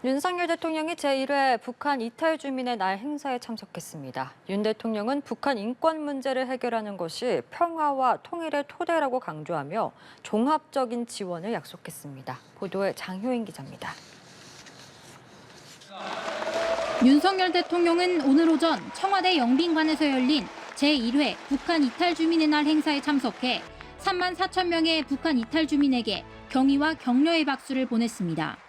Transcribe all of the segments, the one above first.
윤석열 대통령이 제1회 북한 이탈 주민의 날 행사에 참석했습니다. 윤 대통령은 북한 인권 문제를 해결하는 것이 평화와 통일의 토대라고 강조하며 종합적인 지원을 약속했습니다. 보도에 장효인 기자입니다. 윤석열 대통령은 오늘 오전 청와대 영빈관에서 열린 제1회 북한 이탈 주민의 날 행사에 참석해 3만 4천 명의 북한 이탈 주민에게 경의와 격려의 박수를 보냈습니다.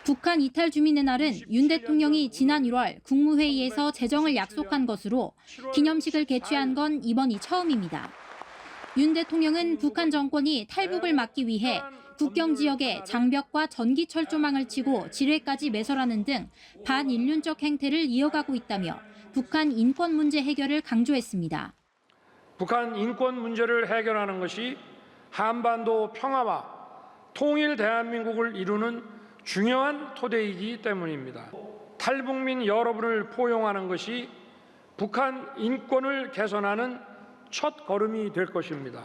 북한 이탈 주민의 날은 윤 대통령이 지난 1월 국무회의에서 제정을 약속한 것으로 기념식을 개최한 건 이번이 처음입니다. 윤 대통령은 북한 정권이 탈북을 막기 위해 국경 지역에 장벽과 전기 철조망을 치고 지뢰까지 매설하는 등 반인륜적 행태를 이어가고 있다며 북한 인권 문제 해결을 강조했습니다. 북한 인권 문제를 해결하는 것이 한반도 평화와 통일 대한민국을 이루는 중요한 토대이기 때문입니다. 탈북민 여러분을 포용하는 것이 북한 인권을 개선하는 첫 걸음이 될 것입니다.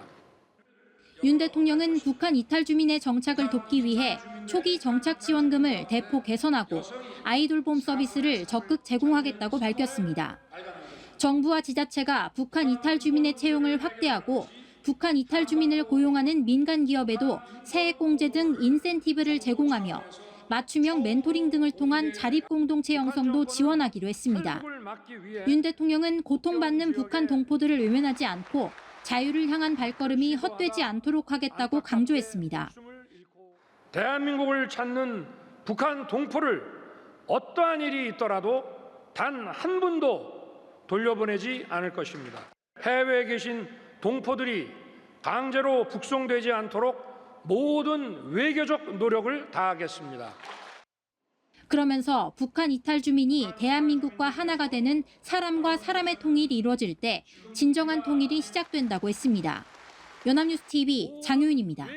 윤 대통령은 북한 이탈 주민의 정착을 돕기 위해 초기 정착 지원금을 대폭 개선하고 아이돌봄 서비스를 적극 제공하겠다고 밝혔습니다. 정부와 지자체가 북한 이탈 주민의 채용을 확대하고 북한 이탈 주민을 고용하는 민간 기업에도 세액공제 등 인센티브를 제공하며 맞춤형 멘토링 등을 통한 자립공동체 형성도 지원하기로 했습니다. 윤 대통령은 고통받는 북한 동포들을 외면하지 않고 자유를 향한 발걸음이 헛되지 않도록 하겠다고 강조했습니다. 대한민국을 찾는 북한 동포를 어떠한 일이 있더라도 단 한 분도 돌려보내지 않을 것입니다. 해외에 계신 동포들이 강제로 북송되지 않도록 모든 외교적 노력을 다하겠습니다. 그러면서 북한 이탈 주민이 대한민국과 하나가 되는 사람과 사람의 통일이 이루어질 때 진정한 통일이 시작된다고 했습니다. 연합뉴스 TV 장효인입니다.